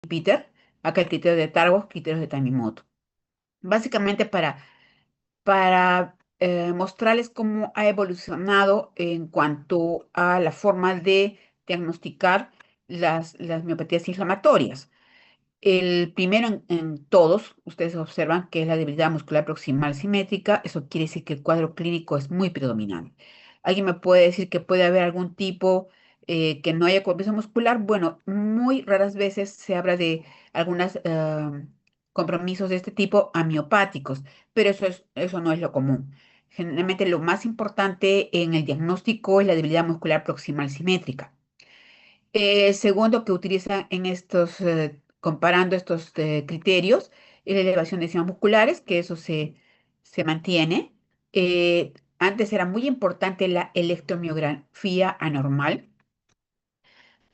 Peter, acá el criterio de Targos, criterios de Tanimoto. Básicamente para mostrarles cómo ha evolucionado en cuanto a la forma de diagnosticar las miopatías inflamatorias. El primero en todos, ustedes observan que es la debilidad muscular proximal simétrica. Eso quiere decir que el cuadro clínico es muy predominante. ¿Alguien me puede decir que puede haber algún tipo que no haya compromiso muscular? Bueno, muy raras veces se habla de algunos compromisos de este tipo amiopáticos, pero eso no es lo común. Generalmente lo más importante en el diagnóstico es la debilidad muscular proximal simétrica. Segundo que utilizan en comparando estos criterios, es la elevación de enzimas musculares, que eso se mantiene. Antes era muy importante la electromiografía anormal.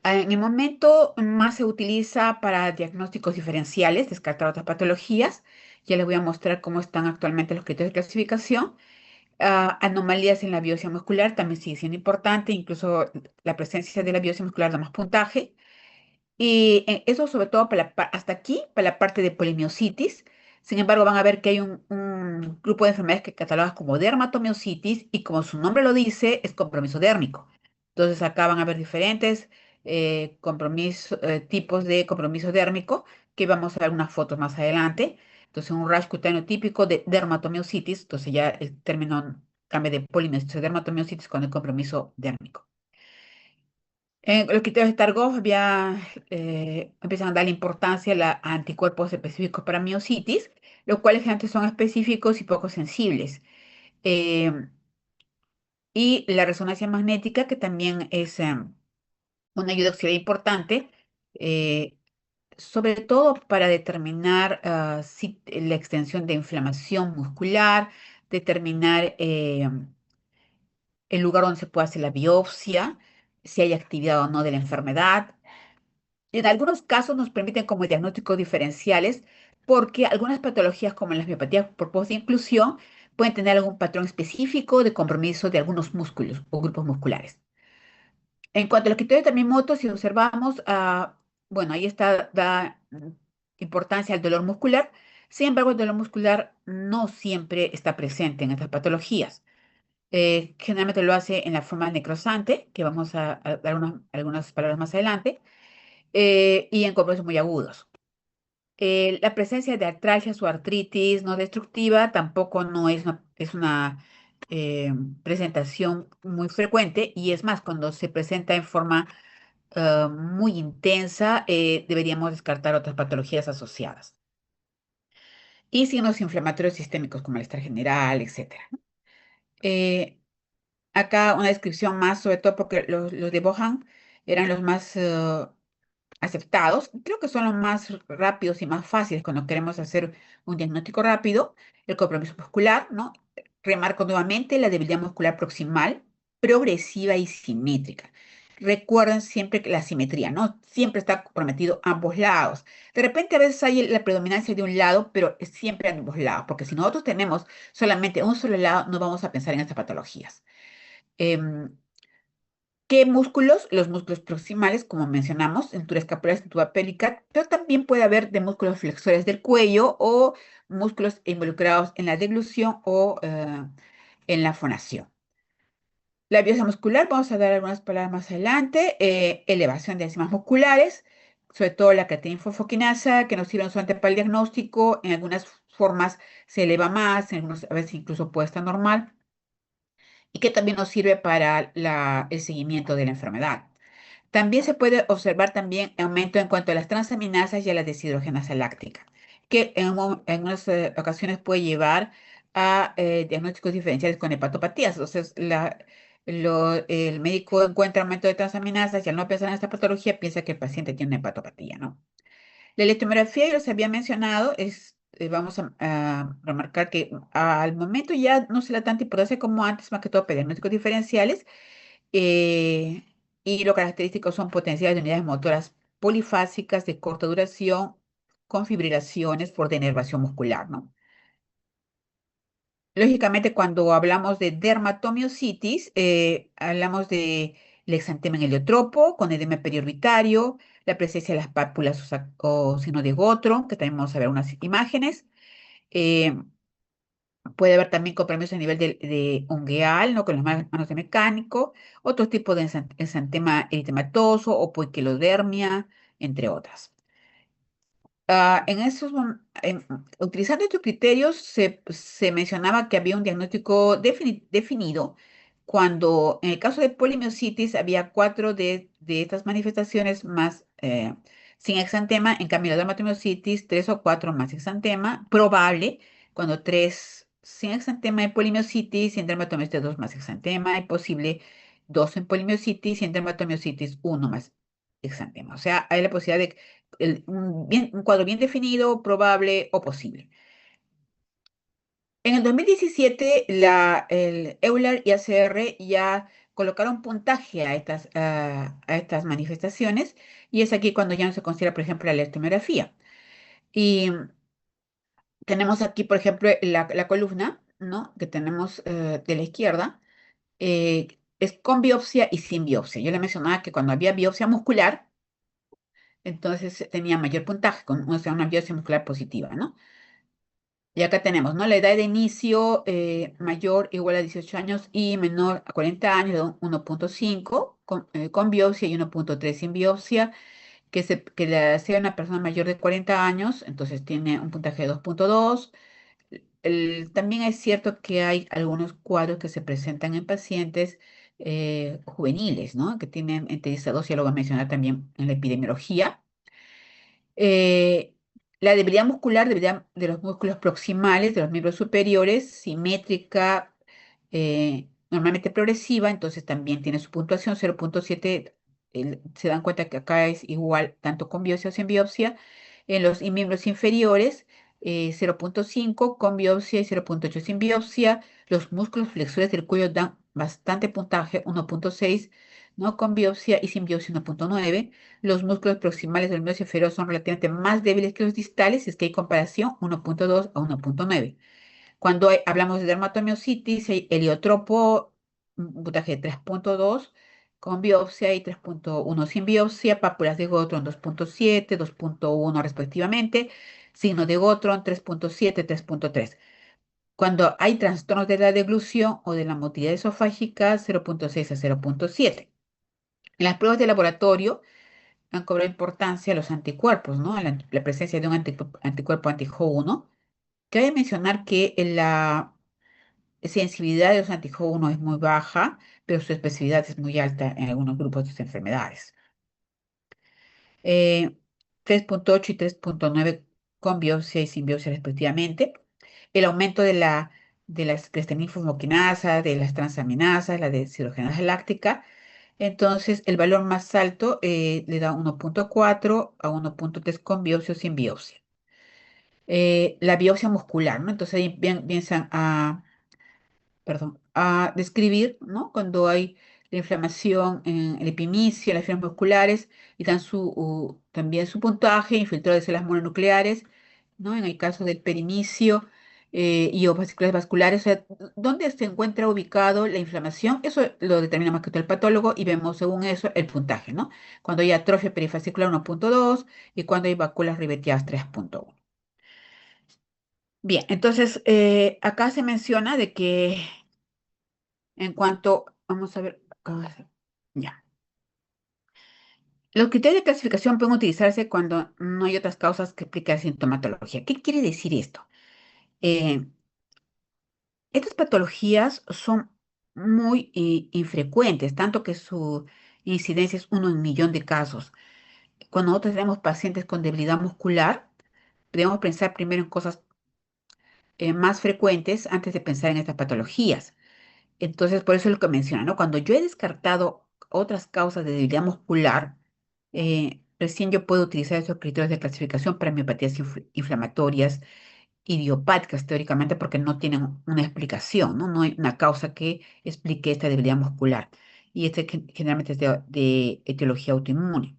En el momento más se utiliza para diagnósticos diferenciales, descartar otras patologías. Ya les voy a mostrar cómo están actualmente los criterios de clasificación. Anomalías en la biopsia muscular también sigue siendo importante, incluso la presencia de la biopsia muscular da más puntaje. Y eso sobre todo hasta aquí, para la parte de polimiositis. Sin embargo, van a ver que hay un grupo de enfermedades que catalogas como dermatomiositis y como su nombre lo dice, es compromiso dérmico. Entonces acá van a ver diferentes tipos de compromiso dérmico, que vamos a ver unas fotos más adelante. Entonces, un rash cutáneo típico de dermatomiositis, entonces ya el término cambia de polimiositis a dermatomiositis con el compromiso dérmico. Los criterios de Targov ya empiezan a darle importancia a anticuerpos específicos para miositis, los cuales generalmente son específicos y poco sensibles. Eh, y la resonancia magnética, que también es una ayuda auxiliar importante, eh, sobre todo para determinar si la extensión de inflamación muscular, determinar el lugar donde se puede hacer la biopsia, si hay actividad o no de la enfermedad. En algunos casos nos permiten como diagnósticos diferenciales porque algunas patologías como las miopatías por post-inclusión pueden tener algún patrón específico de compromiso de algunos músculos o grupos musculares. En cuanto a los criterios de Tamimoto, si observamos, bueno, ahí está, da importancia al dolor muscular. Sin embargo, el dolor muscular no siempre está presente en estas patologías. Generalmente lo hace en la forma necrosante, que vamos a dar algunas palabras más adelante, y en compromisos muy agudos. La presencia de artralgias o artritis no destructiva tampoco no es una eh, presentación muy frecuente y es más, cuando se presenta en forma muy intensa, deberíamos descartar otras patologías asociadas. Y signos inflamatorios sistémicos como el malestar general, etcétera. Eh, Acá una descripción más, sobre todo porque los de Bohan eran los más aceptados. Creo que son los más rápidos y más fáciles cuando queremos hacer un diagnóstico rápido. El compromiso muscular, ¿no? Remarco nuevamente la debilidad muscular proximal, progresiva y simétrica. Recuerden siempre que la simetría, ¿no? Siempre está comprometido a ambos lados. De repente a veces hay la predominancia de un lado, pero es siempre a ambos lados, porque si nosotros tenemos solamente un solo lado, no vamos a pensar en estas patologías. Em, ¿Qué músculos? Los músculos proximales, como mencionamos, cintura escapular, cintura pélvica, pero también puede haber de músculos flexores del cuello o músculos involucrados en la deglución o en la fonación. La biopsia muscular, vamos a dar algunas palabras más adelante. Elevación de enzimas musculares, sobre todo la creatinina fosfoquinasa, que nos sirve solamente para el diagnóstico. En algunas formas se eleva más, en algunas a veces incluso puede estar normal y que también nos sirve para el seguimiento de la enfermedad. También se puede observar también aumento en cuanto a las transaminasas y a la deshidrogenasa láctica, que en unas ocasiones puede llevar a diagnósticos diferenciales con hepatopatías. Entonces, el médico encuentra aumento de transaminasas y al no pensar en esta patología piensa que el paciente tiene una hepatopatía, ¿no? La electromiografía, ya los había mencionado, vamos a remarcar que al momento ya no se le da tanta importancia como antes, más que todo para diagnósticos diferenciales, eh, y lo característico son potenciales de unidades motoras polifásicas de corta duración con fibrilaciones por denervación muscular, ¿no? Lógicamente, cuando hablamos de dermatomiositis, hablamos de el exantema en heliotropo con edema periorbitario, la presencia de las pápulas o signo de Gotro, que también vamos a ver unas imágenes. Eh, Puede haber también compromisos a nivel de ungueal, ¿no? Con las manos de mecánico, otros tipos de exantema eritematoso o poiquilodermia, entre otras. Utilizando estos criterios, se mencionaba que había un diagnóstico definido cuando en el caso de polimiositis había cuatro de estas manifestaciones más sin exantema, en cambio la dermatomiositis, tres o cuatro más exantema, probable cuando tres sin exantema en polimiositis y en dermatomiositis dos más exantema, y posible dos en polimiositis y en dermatomiositis uno más exantema. O sea, hay la posibilidad de un cuadro bien definido, probable o posible. En el 2017, el Euler y ACR ya colocaron puntaje a estas manifestaciones y es aquí cuando ya no se considera, por ejemplo, la electromiografía. Y tenemos aquí, por ejemplo, la columna, ¿no? Que tenemos de la izquierda, es con biopsia y sin biopsia. Yo le mencionaba que cuando había biopsia muscular, entonces tenía mayor puntaje, o sea, una biopsia muscular positiva, ¿no? Y acá tenemos, ¿no? La edad de inicio mayor igual a 18 años y menor a 40 años, de 1,5 con biopsia y 1,3 sin biopsia, sea una persona mayor de 40 años, entonces tiene un puntaje de 2,2. También es cierto que hay algunos cuadros que se presentan en pacientes juveniles, ¿no? Que tienen entre 10 a 12, ya lo voy a mencionar también en la epidemiología. Eh, la debilidad muscular, debilidad de los músculos proximales, de los miembros superiores, simétrica, normalmente progresiva, entonces también tiene su puntuación 0,7. Se dan cuenta que acá es igual tanto con biopsia o sin biopsia. En los miembros inferiores, 0,5 con biopsia y 0,8 sin biopsia. Los músculos flexores del cuello dan bastante puntaje, 1,6, no con biopsia y sin biopsia 1,9. Los músculos proximales del miembro inferior son relativamente más débiles que los distales, si es que hay comparación, 1,2 a 1,9. Cuando hablamos de dermatomiositis, hay heliotropo, un puntaje de 3,2 con biopsia y 3,1 sin biopsia, pápulas de Gotron 2,7, 2,1 respectivamente, signo de Gotron 3,7, 3,3. Cuando hay trastornos de la deglución o de la motilidad esofágica, 0,6 a 0,7. En las pruebas de laboratorio, han cobrado importancia los anticuerpos, ¿no? La presencia de un anticuerpo anti-Jo1. Cabe mencionar que la sensibilidad de los anti-Jo1 es muy baja, pero su especificidad es muy alta en algunos grupos de estas enfermedades. Eh, 3,8 y 3,9 con biopsia y sin biopsia respectivamente. El aumento de las cristalina-fosfoquinasa, de las transaminasas, la deshidrogenasa láctica. Entonces, el valor más alto le da 1,4 a 1,3 con biopsia o sin biopsia. La biopsia muscular, ¿no? Entonces ahí piensan perdón, a describir, ¿no? Cuando hay la inflamación en el epimicio, en las fibras musculares, y dan también su puntaje, infiltrado de células mononucleares, ¿no? En el caso del perimicio y vasculares vasculares, o sea, ¿dónde se encuentra ubicado la inflamación? Eso lo determina más que todo el patólogo y vemos según eso el puntaje, ¿no? Cuando hay atrofia perifascicular 1,2 y cuando hay vacuolas ribeteadas 3,1. Bien, entonces acá se menciona de que en cuanto, vamos a ver, ya. Los criterios de clasificación pueden utilizarse cuando no hay otras causas que expliquen la sintomatología. ¿Qué quiere decir esto? Eh, Estas patologías son muy infrecuentes, tanto que su incidencia es uno en un millón de casos. Cuando nosotros tenemos pacientes con debilidad muscular, debemos pensar primero en cosas más frecuentes antes de pensar en estas patologías. Entonces, por eso es lo que menciona, ¿no? Cuando yo he descartado otras causas de debilidad muscular, recién yo puedo utilizar esos criterios de clasificación para miopatías inflamatorias idiopáticas, teóricamente, porque no tienen una explicación, ¿no? No hay una causa que explique esta debilidad muscular. Y este generalmente es de etiología autoinmune.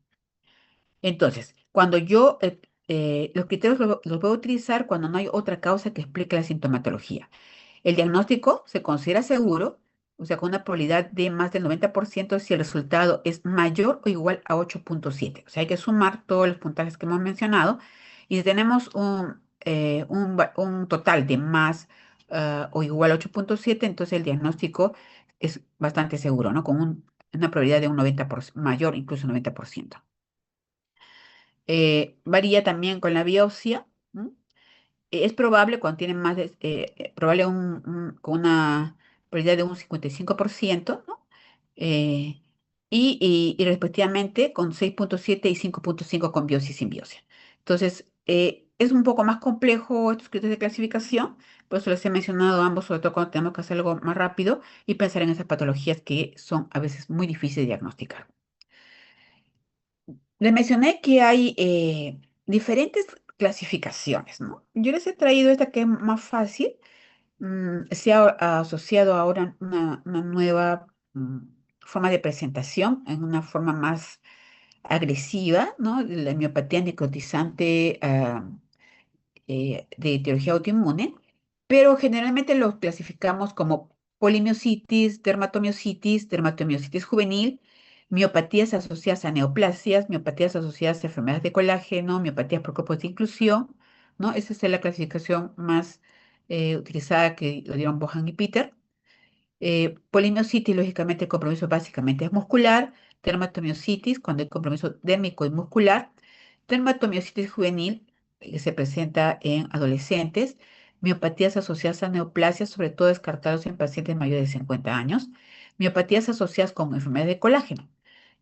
Entonces, los criterios los voy a utilizar cuando no hay otra causa que explique la sintomatología. El diagnóstico se considera seguro o sea, con una probabilidad de más del 90% si el resultado es mayor o igual a 8,7. O sea, hay que sumar todos los puntajes que hemos mencionado. Y si tenemos un total de más o igual a 8,7, entonces el diagnóstico es bastante seguro, ¿no? Con una probabilidad de un 90%, mayor, incluso 90%. Varía también con la biopsia. ¿M? Es probable cuando tienen más de, probable con una probabilidad de un 55%, ¿no? Eh, y respectivamente con 6,7 y 5,5 con biopsia y sin biopsia. Entonces, es un poco más complejo estos criterios de clasificación, por eso les he mencionado ambos, sobre todo cuando tenemos que hacer algo más rápido y pensar en esas patologías que son a veces muy difíciles de diagnosticar. Les mencioné que hay diferentes clasificaciones, ¿no? Yo les he traído esta que es más fácil. Se ha asociado ahora una nueva forma de presentación, en una forma más agresiva, ¿no? La miopatía necrotizante de etiología autoinmune, pero generalmente los clasificamos como polimiositis, dermatomiositis juvenil, miopatías asociadas a neoplasias, miopatías asociadas a enfermedades de colágeno, miopatías por grupos de inclusión, ¿no? Esa es la clasificación más utilizada que lo dieron Bohan y Peter. Polimiositis, lógicamente, el compromiso básicamente es muscular. Dermatomiositis, cuando hay compromiso dérmico y muscular. Dermatomiositis juvenil, que se presenta en adolescentes. Miopatías asociadas a neoplasias, sobre todo descartados en pacientes mayores de 50 años. Miopatías asociadas con enfermedades de colágeno.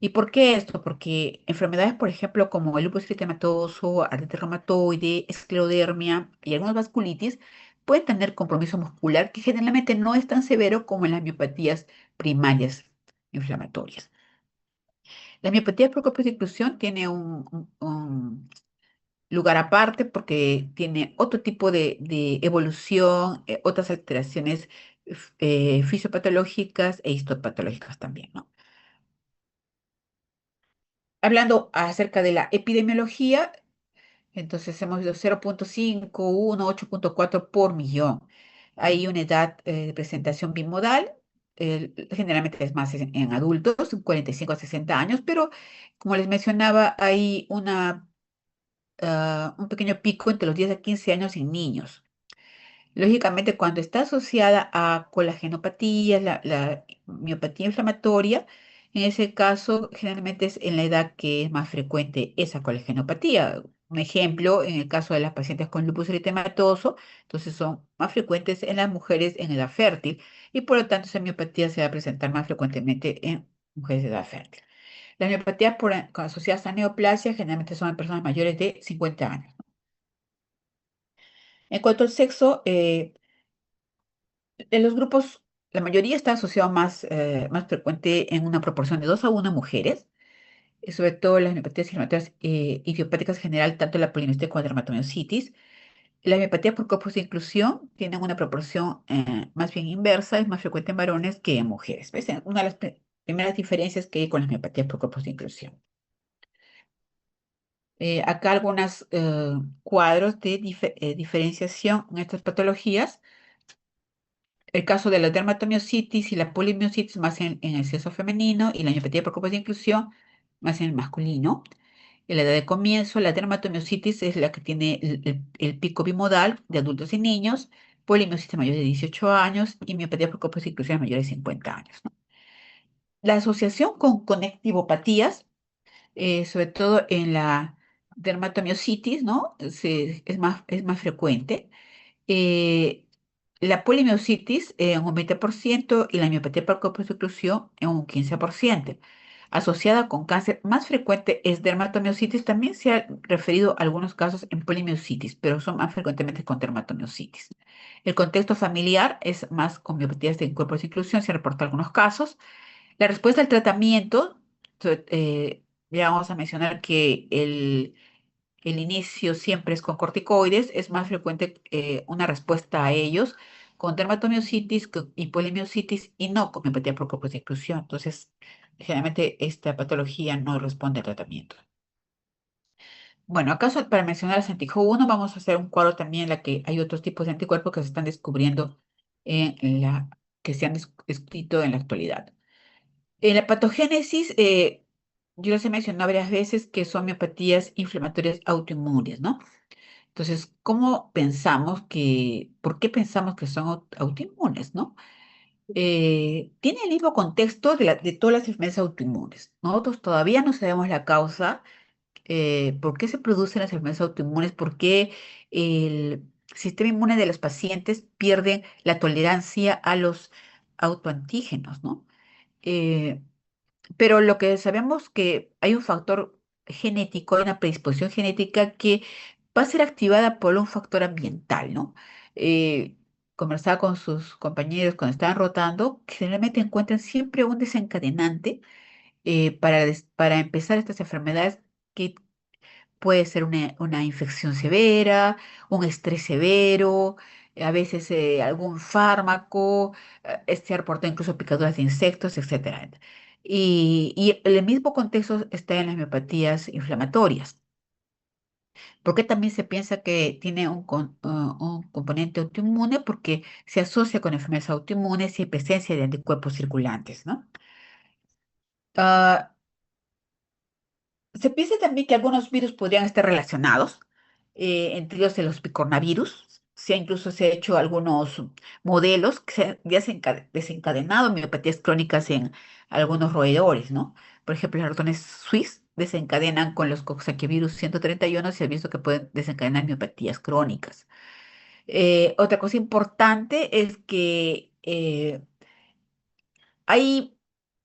¿Y por qué esto? Porque enfermedades, por ejemplo, como el lupus eritematoso, artritis reumatoide, esclerodermia y algunas vasculitis, puede tener compromiso muscular que generalmente no es tan severo como en las miopatías primarias inflamatorias. La miopatía por de inclusión tiene un lugar aparte porque tiene otro tipo de evolución, otras alteraciones fisiopatológicas e histopatológicas también, ¿no? Hablando acerca de la epidemiología, entonces hemos visto 0,5, 8,4 por millón. Hay una edad de presentación bimodal, generalmente es más en adultos, 45 a 60 años, pero como les mencionaba, hay un pequeño pico entre los 10 a 15 años en niños. Lógicamente, cuando está asociada a colagenopatías, la miopatía inflamatoria, en ese caso generalmente es en la edad que es más frecuente esa colagenopatía. Un ejemplo, en el caso de las pacientes con lupus eritematoso, entonces son más frecuentes en las mujeres en edad fértil y por lo tanto esa miopatía se va a presentar más frecuentemente en mujeres de edad fértil. Las miopatías asociadas a neoplasia generalmente son en personas mayores de 50 años. En cuanto al sexo, en los grupos, la mayoría está asociado más frecuente en una proporción de 2 a 1 mujeres, sobre todo las miopatías inflamatorias idiopáticas en general, tanto la polinomíastica como la dermatomiositis. La miopatía por copos de inclusión tienen una proporción más bien inversa, es más frecuente en varones que en mujeres. ¿Ves? Una de las primeras diferencias que hay con las miopatías por copos de inclusión. Acá algunos cuadros de diferenciación en estas patologías. El caso de la dermatomiositis y la polimiositis más en el sexo femenino y la miopatía por grupos de inclusión más en el masculino. En la edad de comienzo, la dermatomiositis es la que tiene el pico bimodal de adultos y niños, polimiositis mayores de 18 años y miopatía por grupos de inclusión mayores de 50 años, ¿no? La asociación con conectivopatías, sobre todo en la dermatomiositis, ¿no? Es más frecuente. eh, la polimiositis en un 20% y la miopatía por exclusión en un 15%. Asociada con cáncer más frecuente es dermatomiositis. También se ha referido a algunos casos en polimiositis, pero son más frecuentemente con dermatomiositis. El contexto familiar es más con miopatías de cuerpos de inclusión, se reportan algunos casos. La respuesta al tratamiento, ya vamos a mencionar que el inicio siempre es con corticoides, es más frecuente una respuesta a ellos con dermatomiositis y polimiositis y no con miopatía por grupos de exclusión. Entonces, generalmente esta patología no responde al tratamiento. Bueno, acaso para mencionar las anti-J1, vamos a hacer un cuadro también en la que hay otros tipos de anticuerpos que se están descubriendo en la que se han escrito en la actualidad. En la patogénesis, yo les he mencionado varias veces que son miopatías inflamatorias autoinmunes, ¿no? Entonces, por qué pensamos que son autoinmunes, ¿no? Tiene el mismo contexto de todas las enfermedades autoinmunes. Nosotros todavía no sabemos la causa, por qué se producen las enfermedades autoinmunes, por qué el sistema inmune de los pacientes pierde la tolerancia a los autoantígenos, ¿no? Eh, pero lo que sabemos que hay un factor genético, hay una predisposición genética que va a ser activada por un factor ambiental, ¿no? Eh, Conversaba con sus compañeros cuando estaban rotando, que generalmente encuentran siempre un desencadenante para empezar estas enfermedades que puede ser una infección severa, un estrés severo, a veces algún fármaco, este reporta incluso picaduras de insectos, etcétera. Y el mismo contexto está en las miopatías inflamatorias, porque también se piensa que tiene un componente autoinmune porque se asocia con enfermedades autoinmunes y hay presencia de anticuerpos circulantes, ¿no? Ah, Se piensa también que algunos virus podrían estar relacionados, entre ellos los picornavirus. Incluso se ha hecho algunos modelos que ya se han desencadenado miopatías crónicas en algunos roedores, ¿no? Por ejemplo, los ratones Swiss desencadenan con los Coxsackie-virus 131 y se ha visto que pueden desencadenar miopatías crónicas. Otra cosa importante es que hay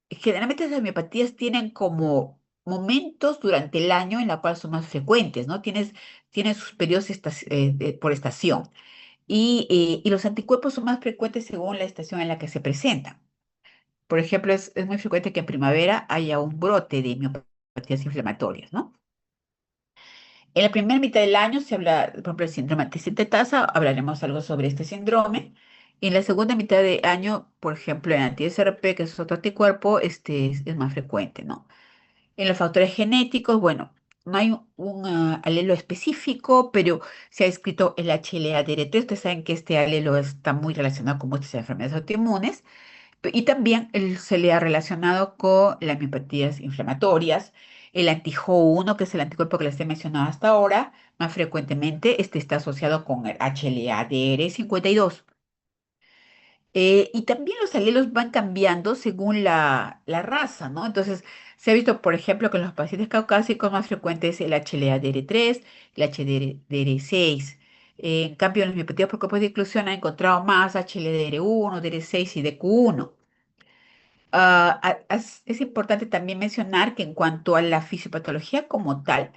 generalmente las miopatías tienen como momentos durante el año en la cual son más frecuentes, ¿no? Tienen sus periodos por estación. Y los anticuerpos son más frecuentes según la estación en la que se presentan. Por ejemplo, es muy frecuente que en primavera haya un brote de miopatías inflamatorias, ¿no? En la primera mitad del año se habla, por ejemplo, del síndrome antisintetasa, hablaremos algo sobre este síndrome. Y en la segunda mitad de año, por ejemplo, el anti-SRP, que es otro anticuerpo, es más frecuente, ¿no? En los factores genéticos, bueno, no hay un alelo específico, pero se ha descrito el HLA-DR3. Ustedes saben que este alelo está muy relacionado con muchas enfermedades autoinmunes. Y también se le ha relacionado con las miopatías inflamatorias. El anti-JO1, que es el anticuerpo que les he mencionado hasta ahora, más frecuentemente este está asociado con el HLA-DR52. Y también los alelos van cambiando según la raza, ¿no? Entonces, se ha visto, por ejemplo, que en los pacientes caucásicos más frecuente es el HLA-DR3, el HLA-DR6. En cambio, en las miopatías por grupos de inclusión han encontrado más HLA-DR1, DR6 y DQ1. Es importante también mencionar que en cuanto a la fisiopatología como tal,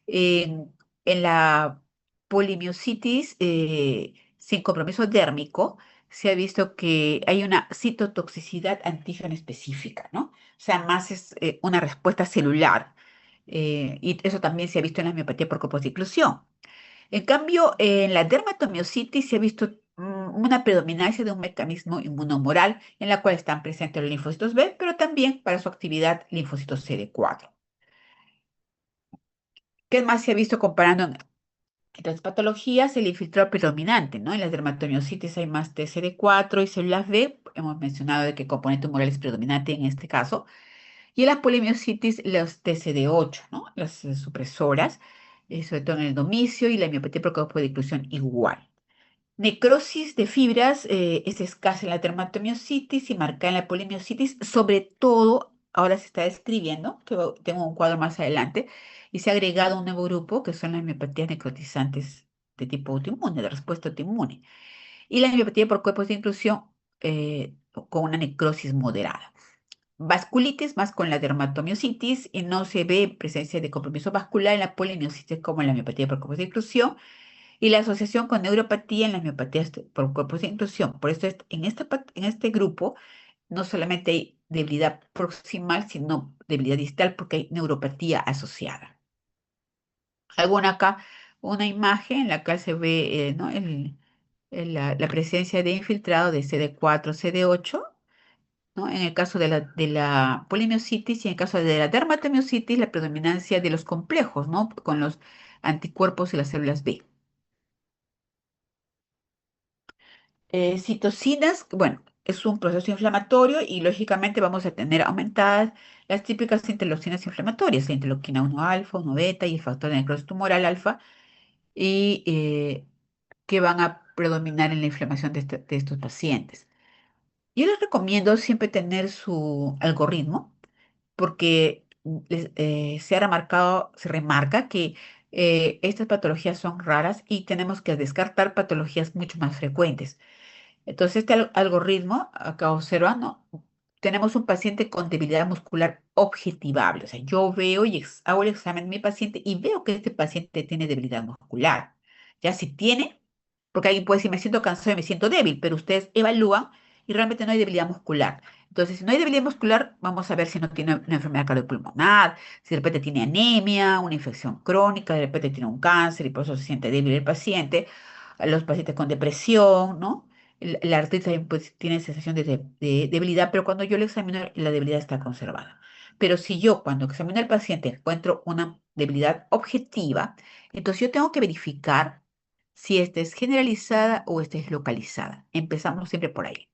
en la polimiositis sin compromiso dérmico, se ha visto que hay una citotoxicidad antígena específica, ¿no? O sea, más es una respuesta celular. Y eso también se ha visto en la miopatía por copos-de-inclusión. En cambio, en la dermatomiositis se ha visto una predominancia de un mecanismo inmunomoral en la cual están presentes los linfocitos B, pero también para su actividad linfocitos CD4. ¿Qué más se ha visto comparando en otras patologías? El infiltrado predominante, ¿no? En la dermatomiositis hay más TCD4 y células B. Hemos mencionado de que el componente humoral es predominante en este caso. Y en la polimiositis, los TCD8, ¿no? Las supresoras, sobre todo en el domicio y la miopatía por causa de inclusión igual. Necrosis de fibras es escasa en la dermatomiositis y marcada en la polimiositis, sobre todo, ahora se está describiendo, tengo un cuadro más adelante, y se ha agregado un nuevo grupo que son las miopatías necrotizantes de tipo autoinmune, de respuesta autoinmune, y la miopatía por cuerpos de inclusión con una necrosis moderada. Vasculitis más con la dermatomiositis y no se ve presencia de compromiso vascular en la polimiositis como en la miopatía por cuerpos de inclusión y la asociación con neuropatía en las miopatías por cuerpos de inclusión. Por eso en este grupo no solamente hay debilidad proximal, sino debilidad distal porque hay neuropatía asociada. Alguna acá una imagen en la cual se ve ¿no? la presencia de infiltrado de CD4, CD8, ¿no? En el caso de la polimiositis y en el caso de la dermatomiositis, la predominancia de los complejos, ¿no? Con los anticuerpos y las células B. Citocinas, bueno. es un proceso inflamatorio y lógicamente vamos a tener aumentadas las típicas interleucinas inflamatorias, la interleuquina 1 alfa, 1 beta y el factor de necrosis tumoral alfa, y que van a predominar en la inflamación de estos pacientes. Yo les recomiendo siempre tener su algoritmo porque se remarca que estas patologías son raras y tenemos que descartar patologías mucho más frecuentes. Entonces, este algoritmo, acá observando, tenemos un paciente con debilidad muscular objetivable. O sea, yo veo y hago el examen de mi paciente y veo que este paciente tiene debilidad muscular. Ya si tiene, porque alguien puede decir, me siento cansado y me siento débil, pero ustedes evalúan y realmente no hay debilidad muscular. Entonces, si no hay debilidad muscular, vamos a ver si no tiene una enfermedad cardiopulmonar, si de repente tiene anemia, una infección crónica, de repente tiene un cáncer y por eso se siente débil el paciente. A los pacientes con depresión, ¿no? La artritis también, pues, tiene sensación de debilidad, pero cuando yo le examino, la debilidad está conservada. Pero si yo, cuando examino al paciente, encuentro una debilidad objetiva, entonces yo tengo que verificar si esta es generalizada o esta es localizada. Empezamos siempre por ahí.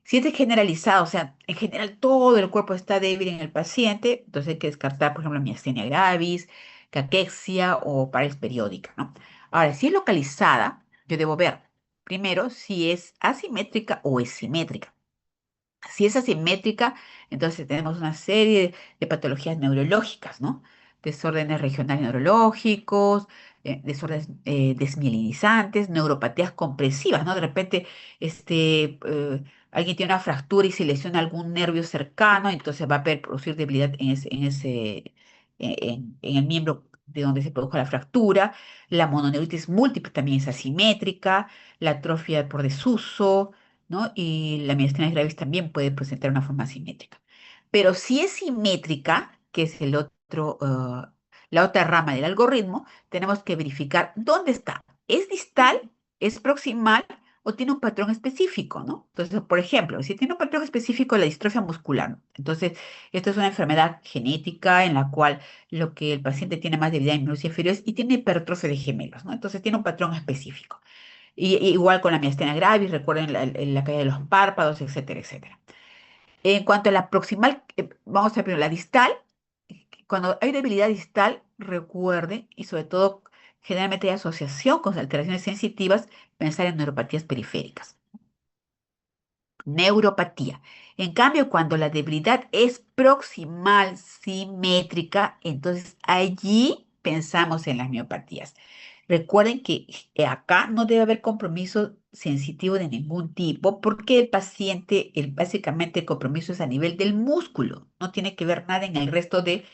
Si este es generalizado, o sea, en general todo el cuerpo está débil en el paciente, entonces hay que descartar, por ejemplo, miastenia gravis, caquexia o parálisis periódica, ¿no? Ahora, si es localizada, yo debo ver primero si es asimétrica o es simétrica. Si es asimétrica, entonces tenemos una serie de patologías neurológicas, ¿no? Desórdenes regionales neurológicos, desórdenes desmielinizantes, neuropatías compresivas, ¿no? De repente, alguien tiene una fractura y se lesiona algún nervio cercano, entonces va a producir debilidad en el miembro de donde se produjo la fractura. La mononeuritis múltiple también es asimétrica, la atrofia por desuso, ¿no? Y la miastenia gravis también puede presentar una forma asimétrica. Pero si es simétrica, que es la otra rama del algoritmo, tenemos que verificar dónde está. ¿Es distal? ¿Es proximal? ¿O tiene un patrón específico, ¿no? Entonces, por ejemplo, si tiene un patrón específico, la distrofia muscular, ¿no? Entonces, esto es una enfermedad genética en la cual lo que el paciente tiene más debilidad en miembros inferiores y tiene hipertrofia de gemelos, ¿no? Entonces, tiene un patrón específico. Igual con la miastenia gravis, recuerden la caída de los párpados, etcétera, etcétera. En cuanto a la proximal, vamos a ver primero la distal. Cuando hay debilidad distal, recuerden, y sobre todo generalmente hay asociación con alteraciones sensitivas, pensar en neuropatías periféricas. Neuropatía. En cambio, cuando la debilidad es proximal simétrica, entonces allí pensamos en las miopatías. Recuerden que acá no debe haber compromiso sensitivo de ningún tipo porque el paciente, básicamente el compromiso es a nivel del músculo, no tiene que ver nada en el resto de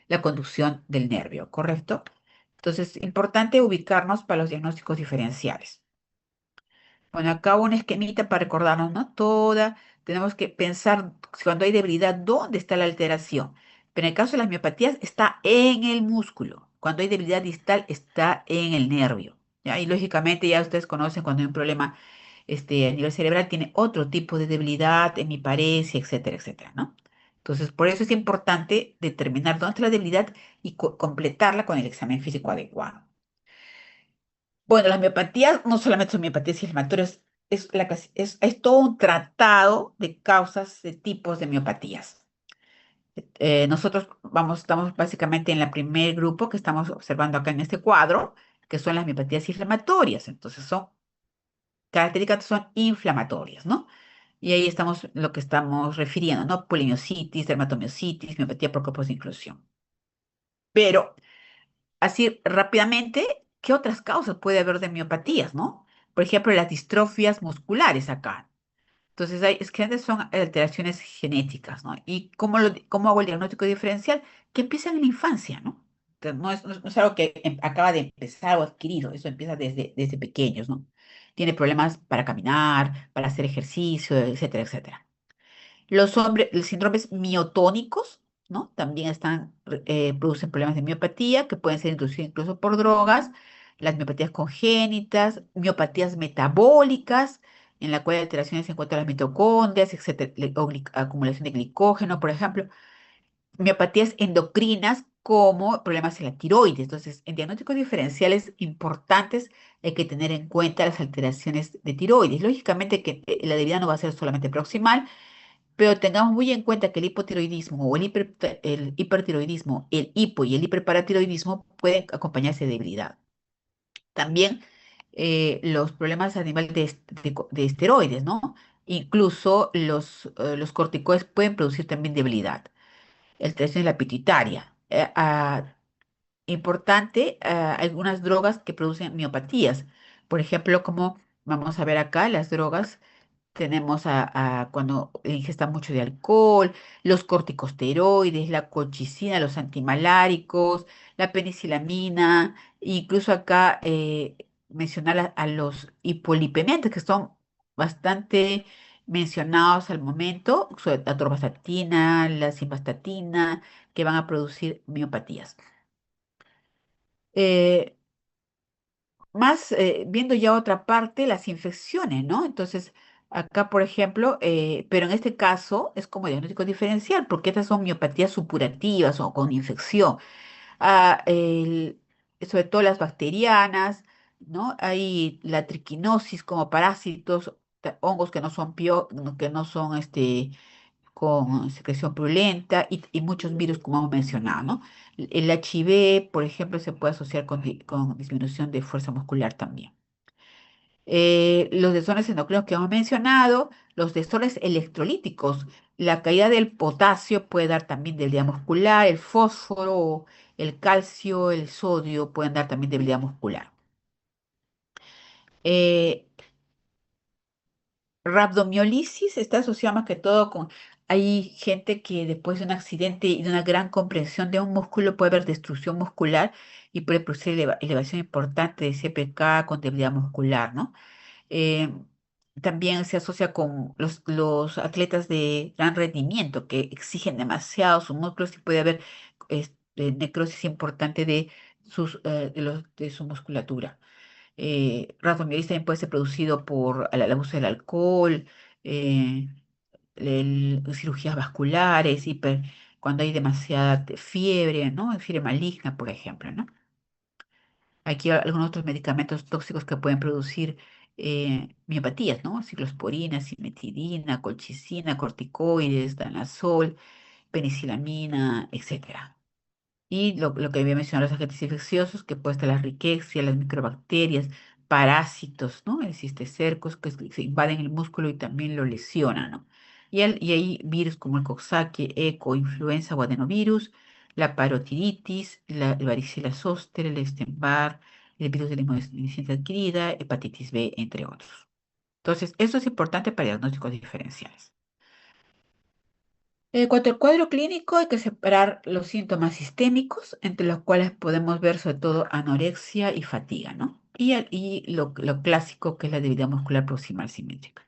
la conducción del nervio, ¿correcto? Entonces, importante ubicarnos para los diagnósticos diferenciales. Bueno, acá un esquemita para recordarnos, ¿no? Tenemos que pensar cuando hay debilidad, ¿dónde está la alteración? Pero en el caso de las miopatías, está en el músculo. Cuando hay debilidad distal, está en el nervio. ¿Ya? Y lógicamente ya ustedes conocen cuando hay un problema a nivel cerebral, tiene otro tipo de debilidad, hemiparesia, etcétera, etcétera, ¿no? Entonces, por eso es importante determinar dónde está la debilidad y completarla con el examen físico adecuado. Bueno, las miopatías no solamente son miopatías inflamatorias, es todo un tratado de causas, de tipos de miopatías. Nosotros estamos básicamente en el primer grupo que estamos observando acá en este cuadro, que son las miopatías inflamatorias. Entonces, son características son inflamatorias, ¿no? Y ahí estamos lo que estamos refiriendo, ¿no? Polimiositis, dermatomiositis, miopatía por grupos de inclusión. Pero así rápidamente, ¿qué otras causas puede haber de miopatías, no? Por ejemplo, las distrofias musculares acá. Entonces, es que son alteraciones genéticas, ¿no? ¿Y cómo hago el diagnóstico diferencial? Que empieza en la infancia, ¿no? Entonces, no es algo que acaba de empezar o adquirido, eso empieza desde pequeños, ¿no? Tiene problemas para caminar, para hacer ejercicio, etcétera, etcétera. Los síndromes miotónicos, ¿no? También producen problemas de miopatía que pueden ser inducidos incluso por drogas, las miopatías congénitas, miopatías metabólicas, en la cual hay alteraciones en cuanto a las mitocondrias, etcétera, acumulación de glicógeno, por ejemplo, miopatías endocrinas, como problemas en la tiroides. Entonces, en diagnósticos diferenciales importantes hay que tener en cuenta las alteraciones de tiroides. Lógicamente que la debilidad no va a ser solamente proximal, pero tengamos muy en cuenta que el hipotiroidismo o el hipertiroidismo, el hipo y el hiperparatiroidismo pueden acompañarse de debilidad. También los problemas a nivel de esteroides, ¿no? Incluso los corticoides pueden producir también debilidad. El test de la pituitaria. Importante, algunas drogas que producen miopatías. Por ejemplo, como vamos a ver acá, las drogas tenemos cuando ingesta mucho de alcohol, los corticosteroides, la colchicina, los antimaláricos, la penicilamina, incluso acá mencionar a los hipolipemiantes que son bastante mencionados al momento, sobre la atorvastatina, la simvastatina, que van a producir miopatías. Eh, Más viendo ya otra parte, las infecciones, ¿no? Entonces, acá, por ejemplo, pero en este caso es como diagnóstico diferencial, porque estas son miopatías supurativas o con infección. Ah, sobre todo las bacterianas, ¿no? Hay la triquinosis como parásitos, hongos que no son que no son con secreción purulenta y muchos virus, como hemos mencionado, ¿no? El HIV, por ejemplo, se puede asociar con disminución de fuerza muscular también. Los desórdenes endocrinos que hemos mencionado, los desórdenes electrolíticos, la caída del potasio puede dar también debilidad muscular, el fósforo, el calcio, el sodio pueden dar también debilidad muscular. Eh, Rabdomiolisis está asociada más que todo con... Hay gente que después de un accidente y de una gran comprensión de un músculo puede haber destrucción muscular y puede producir elevación importante de CPK con debilidad muscular, ¿no? Eh, También se asocia con los atletas de gran rendimiento que exigen demasiado sus músculos y puede haber necrosis importante de su musculatura. Rhabdomiolisis también puede ser producido por el abuso del alcohol, eh, cirugías vasculares, cuando hay demasiada fiebre, ¿no? Fiebre maligna, por ejemplo, ¿no? Aquí hay algunos otros medicamentos tóxicos que pueden producir miopatías, ¿no? Ciclosporina, cimetidina, colchicina, corticoides, danazol, penicilamina, etcétera. Y lo que había mencionado, los agentes infecciosos, que puede estar la riqueza, las microbacterias, parásitos, ¿no? El cisticercos que se invaden el músculo y también lo lesionan, ¿no? Y hay virus como el Coxsackie, eco, influenza o adenovirus, la parotiditis, el varicela zoster, el Epstein-Barr, el virus de la inmunodeficiencia adquirida, hepatitis B, entre otros. Entonces, esto es importante para diagnósticos diferenciales. En cuanto al cuadro clínico, hay que separar los síntomas sistémicos, entre los cuales podemos ver sobre todo anorexia y fatiga, ¿no? Y lo clásico que es la debilidad muscular proximal simétrica.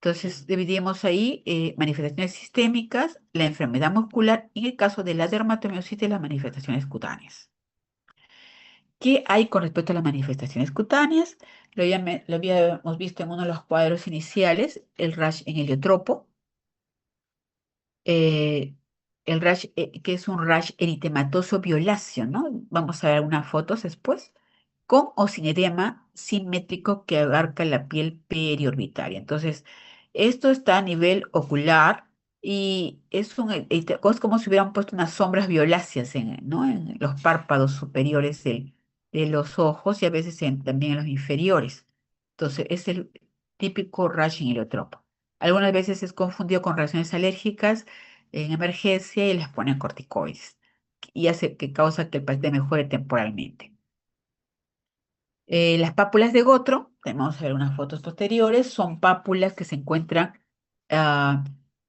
Entonces, dividimos ahí manifestaciones sistémicas, la enfermedad muscular y en el caso de la dermatomiositis, las manifestaciones cutáneas. ¿Qué hay con respecto a las manifestaciones cutáneas? Lo habíamos visto en uno de los cuadros iniciales, el rash en heliotropo, eh, el rash, que es un rash eritematoso violáceo, ¿no? Vamos a ver unas fotos después, con o sin edema simétrico que abarca la piel periorbitaria. Entonces, esto está a nivel ocular y es como si hubieran puesto unas sombras violáceas ¿no? En los párpados superiores de los ojos y a veces también en los inferiores. Entonces, es el típico rash en heliotropo. Algunas veces es confundido con reacciones alérgicas en emergencia y les ponen corticoides y hace que causa que el paciente mejore temporalmente. Las pápulas de Gotro, vamos a ver unas fotos posteriores, son pápulas que se encuentran ah,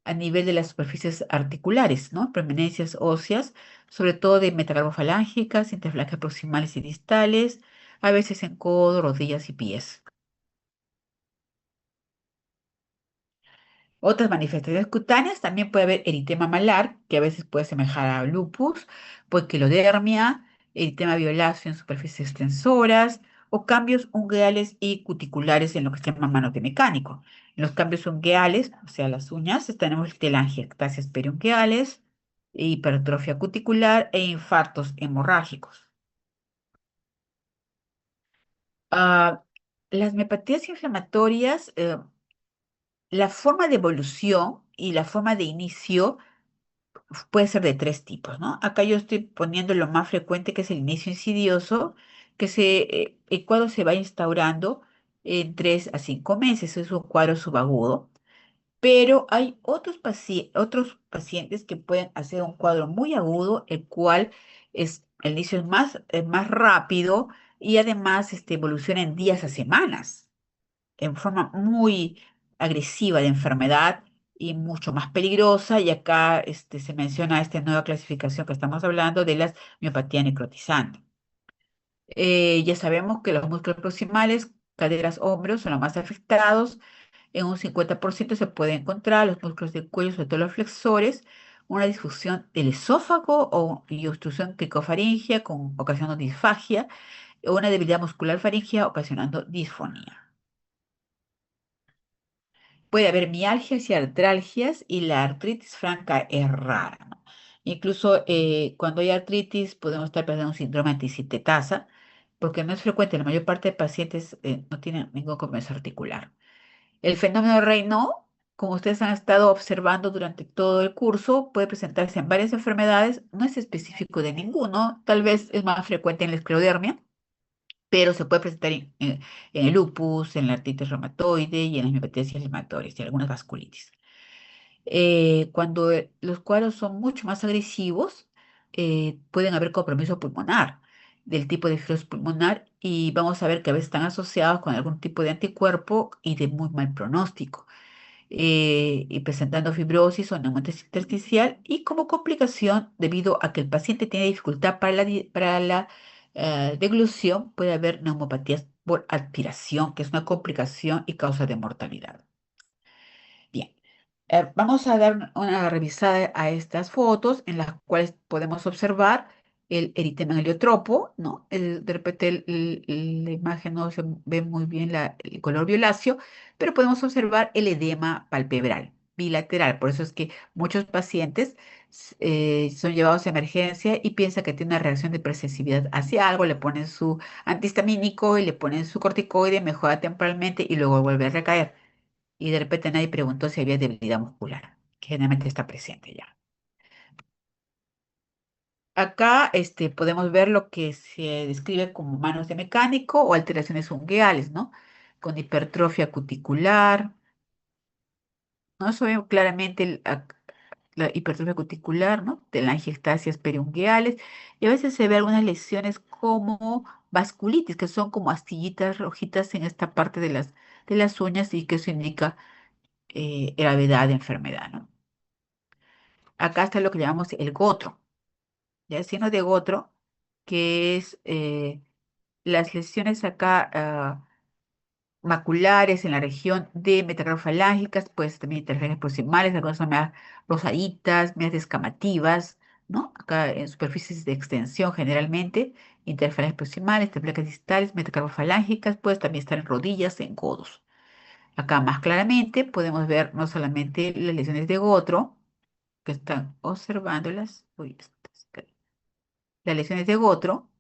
a nivel de las superficies articulares, ¿no? Preeminencias óseas, sobre todo de metacarpofalángicas, interfalancias proximales y distales, a veces en codo, rodillas y pies. Otras manifestaciones cutáneas también puede haber eritema malar, que a veces puede semejar a lupus, poiquilodermia, eritema violáceo en superficies extensoras o cambios ungueales y cuticulares en lo que se llama manote mecánico. En los cambios ungueales, o sea, las uñas, tenemos telangiectasias periungueales, hipertrofia cuticular e infartos hemorrágicos. Ah, las miopatías inflamatorias, la forma de evolución y la forma de inicio puede ser de tres tipos, ¿no? Acá yo estoy poniendo lo más frecuente, que es el inicio insidioso, el cuadro se va instaurando en 3 a 5 meses, es un cuadro subagudo, pero hay otros pacientes que pueden hacer un cuadro muy agudo, el cual el inicio es más rápido y además evoluciona en días a semanas en forma muy agresiva de enfermedad y mucho más peligrosa. Y acá se menciona esta nueva clasificación que estamos hablando de las miopatía necrotizante. Ya sabemos que los músculos proximales, caderas, hombros, son los más afectados. En un 50% se puede encontrar los músculos del cuello, sobre todo los flexores, una disfunción del esófago y obstrucción cricofaringia ocasionando disfagia, o una debilidad muscular faríngea ocasionando disfonía. Puede haber mialgias y artralgias y la artritis franca es rara, ¿no? Incluso cuando hay artritis podemos estar pensando en un síndrome antisintetasa, porque no es frecuente, la mayor parte de pacientes no tienen ningún compromiso articular. El fenómeno de Raynaud, como ustedes han estado observando durante todo el curso, puede presentarse en varias enfermedades, no es específico de ninguno, tal vez es más frecuente en la esclerodermia, pero se puede presentar en el lupus, en la artritis reumatoide y en las miopatías inflamatorias y algunas vasculitis. Cuando los cuadros son mucho más agresivos, pueden haber compromiso pulmonar del tipo de fibrosis pulmonar y vamos a ver que a veces están asociados con algún tipo de anticuerpo y de muy mal pronóstico, y presentando fibrosis o neumosis intersticial y como complicación, debido a que el paciente tiene dificultad para la deglución, puede haber neumopatías por aspiración, que es una complicación y causa de mortalidad. Bien, vamos a dar una revisada a estas fotos en las cuales podemos observar el eritema heliotropo, ¿no? De repente la imagen no se ve muy bien el color violáceo, pero podemos observar el edema palpebral bilateral. Por eso es que muchos pacientes son llevados a emergencia y piensan que tiene una reacción de hipersensibilidad hacia algo, le ponen su antihistamínico y le ponen su corticoide, mejora temporalmente y luego vuelve a recaer y de repente nadie preguntó si había debilidad muscular, que generalmente está presente ya. Acá podemos ver lo que se describe como manos de mecánico o alteraciones ungueales, ¿no? Con hipertrofia cuticular, ¿no? Se ve claramente la hipertrofia cuticular, ¿no? De las angiectasias periungueales, y a veces se ve algunas lesiones como vasculitis, que son como astillitas rojitas en esta parte de las uñas y que eso indica gravedad de enfermedad, ¿no? Acá está lo que llamamos el gotro, ya el signo de gotro, que es las lesiones acá maculares en la región de metacarpofalángicas, pues también interferencias proximales, algunas son más rosaditas, más descamativas, ¿no? Acá en superficies de extensión generalmente, interferencias proximales, placas distales, metacarpofalángicas, pues también están en rodillas, en codos. Acá más claramente podemos ver no solamente las lesiones de gotro, que están observándolas, uy, las lesiones de gotro,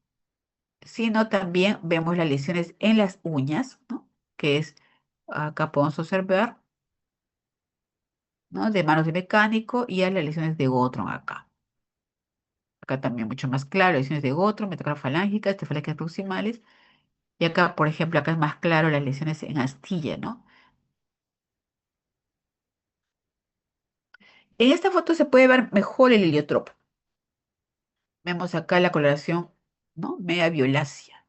sino también vemos las lesiones en las uñas, ¿no? Que es, acá podemos observar, ¿no? De manos de mecánico y a las lesiones de gotro acá. Acá también mucho más claro, lesiones de gotro, metacarpofalángicas, cefálicas proximales. Y acá, por ejemplo, acá es más claro las lesiones en astilla, ¿no? En esta foto se puede ver mejor el heliotropo. Vemos acá la coloración, ¿no? Media violácea.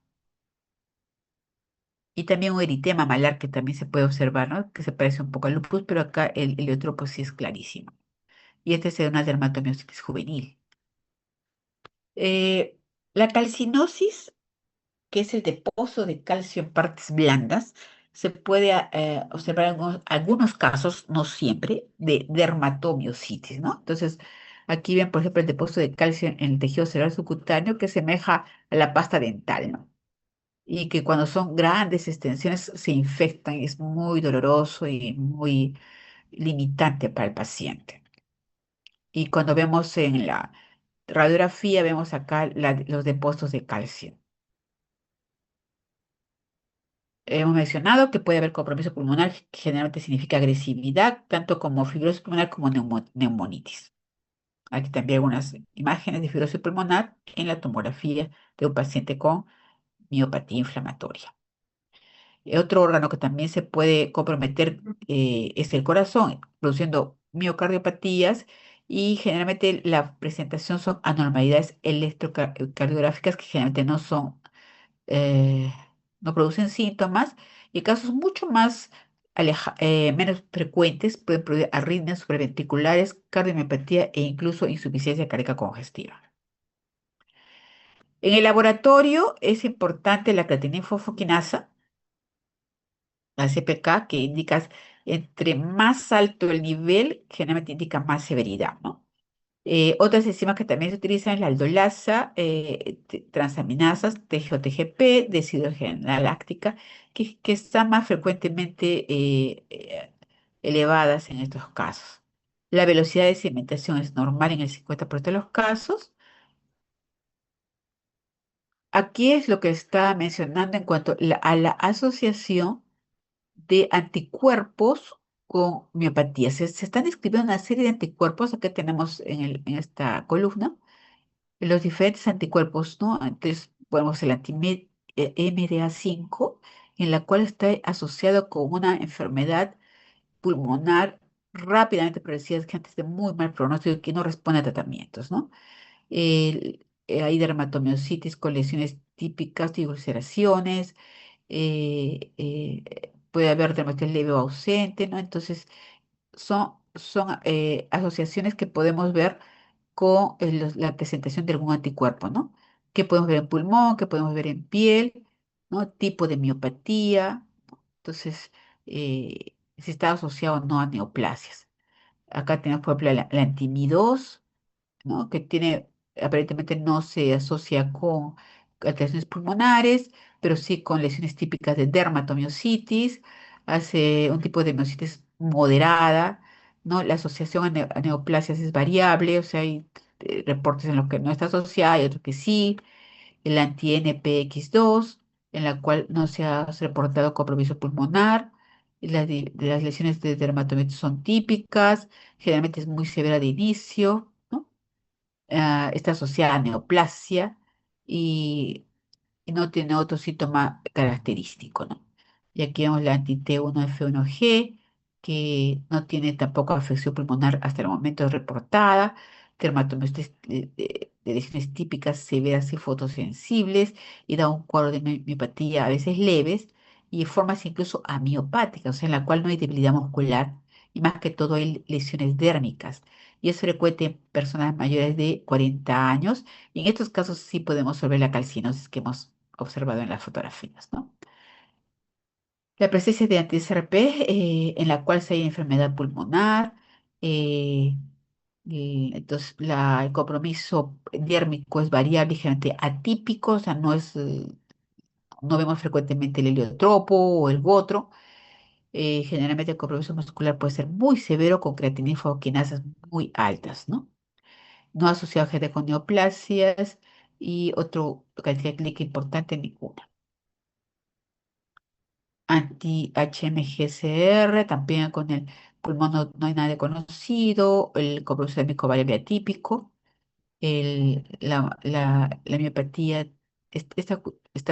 Y también un eritema malar que también se puede observar, ¿no? Que se parece un poco al lupus, pero acá el heliotropo sí es clarísimo. Y este es una dermatomiositis juvenil. Eh, la calcinosis, que es el depósito de calcio en partes blandas, se puede observar en algunos casos, no siempre, de dermatomiositis, ¿no? Entonces, aquí ven, por ejemplo, el depósito de calcio en el tejido cerebral subcutáneo que semeja a la pasta dental, ¿no? Y que cuando son grandes extensiones se infectan y es muy doloroso y muy limitante para el paciente. Y cuando vemos en la radiografía, vemos acá los depósitos de calcio. Hemos mencionado que puede haber compromiso pulmonar, que generalmente significa agresividad, tanto como fibrosis pulmonar como neumonitis. Aquí también algunas imágenes de fibrosis pulmonar en la tomografía de un paciente con miopatía inflamatoria. Otro órgano que también se puede comprometer es el corazón, produciendo miocardiopatías y generalmente la presentación son anormalidades electrocardiográficas que generalmente eh, no producen síntomas y casos mucho más menos frecuentes pueden producir arritmias supraventriculares, cardiomiopatía e incluso insuficiencia cardíaca congestiva. En el laboratorio es importante la creatinina fosfoquinasa, la CPK, que indica entre más alto el nivel, generalmente indica más severidad, ¿no? Otras enzimas que también se utilizan es la aldolasa, transaminasas, TGO-TGP, deshidrogenaláctica, que están más frecuentemente elevadas en estos casos. La velocidad de sedimentación es normal en el 50% de los casos. Aquí es lo que estaba mencionando en cuanto a la asociación de anticuerpos con miopatía. Se están describiendo una serie de anticuerpos, acá tenemos en esta columna, los diferentes anticuerpos, ¿no? Entonces, podemos el anti-MDA5, en la cual está asociado con una enfermedad pulmonar rápidamente progresiva, que antes de muy mal pronóstico y que no responde a tratamientos, ¿no? Hay dermatomiositis con lesiones típicas y ulceraciones, puede haber dermatitis leve o ausente, ¿no? Entonces, son asociaciones que podemos ver con la presentación de algún anticuerpo, ¿no? Que podemos ver en pulmón, que podemos ver en piel, ¿no? Tipo de miopatía, ¿no? Entonces, si está asociado o no a neoplasias. Acá tenemos, por ejemplo, la antimidós, ¿no? Que tiene, aparentemente no se asocia con alteraciones pulmonares, pero sí con lesiones típicas de dermatomiositis, hace un tipo de miositis moderada, ¿no? La asociación a neoplasias es variable, o sea, hay reportes en los que no está asociada y otros que sí, el anti-NPX2, en la cual no se ha reportado compromiso pulmonar. Las lesiones de dermatomiositis son típicas, generalmente es muy severa de inicio, ¿no? Está asociada a neoplasia y, y no tiene otro síntoma característico, ¿no? Y aquí vemos la anti-T1F1G, que no tiene tampoco afección pulmonar hasta el momento reportada, dermatomiositis de lesiones típicas severas y fotosensibles, y da un cuadro de miopatía a veces leves, y formas incluso amiopáticas, o sea, en la cual no hay debilidad muscular, y más que todo hay lesiones dérmicas y es frecuente en personas mayores de 40 años. Y en estos casos sí podemos ver la calcinosis que hemos observado en las fotografías, ¿no? La presencia de anti-CRP, en la cual se hay enfermedad pulmonar, eh, y entonces el compromiso diérmico es variable, ligeramente atípico, o sea, no vemos frecuentemente el heliotropo o el gotro. Generalmente el compromiso muscular puede ser muy severo con creatinina y fosfoquinasas muy altas, ¿no? No asociado a gente con neoplasias y otro cantidad clínica importante, ninguna. Anti-HMGCR, también con el pulmón no hay nadie conocido, el compromiso variable atípico, la miopatía está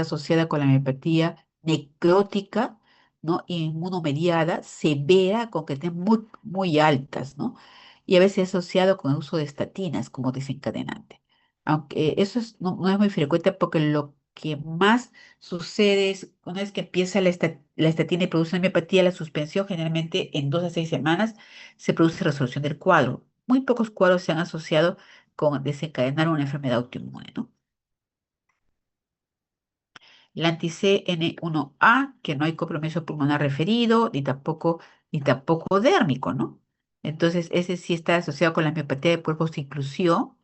asociada con la miopatía necrótica, ¿no? Inmunomediada, severa, con que estén muy, muy altas, ¿no? Y a veces asociado con el uso de estatinas como desencadenante. Aunque eso no es muy frecuente porque lo que más sucede es una vez que empieza la estatina y produce una miopatía, la suspensión generalmente en 2 a 6 semanas se produce resolución del cuadro. Muy pocos cuadros se han asociado con desencadenar una enfermedad autoinmune, ¿no? La anti-CN1A, que no hay compromiso pulmonar referido, ni tampoco dérmico, ¿no? Entonces, ese sí está asociado con la miopatía de cuerpos de inclusión.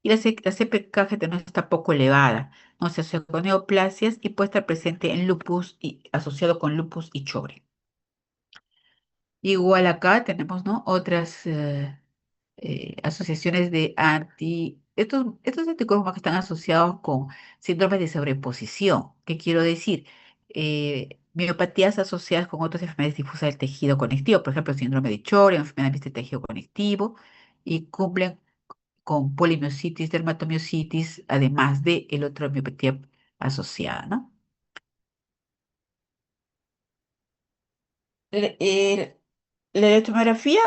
Y la CPK no está poco elevada, no se asocia con neoplasias y puede estar presente en lupus y asociado con lupus y Sjögren. Igual acá tenemos, ¿no? Otras asociaciones de estos anticuerpos que están asociados con síndromes de sobreposición. ¿Qué quiero decir? Miopatías asociadas con otras enfermedades difusas del tejido conectivo, por ejemplo, síndrome de Chore, enfermedad del tejido conectivo, y cumplen con polimiositis, dermatomiositis, además de el otro miopatía asociada, ¿no? El- el- la electromiografía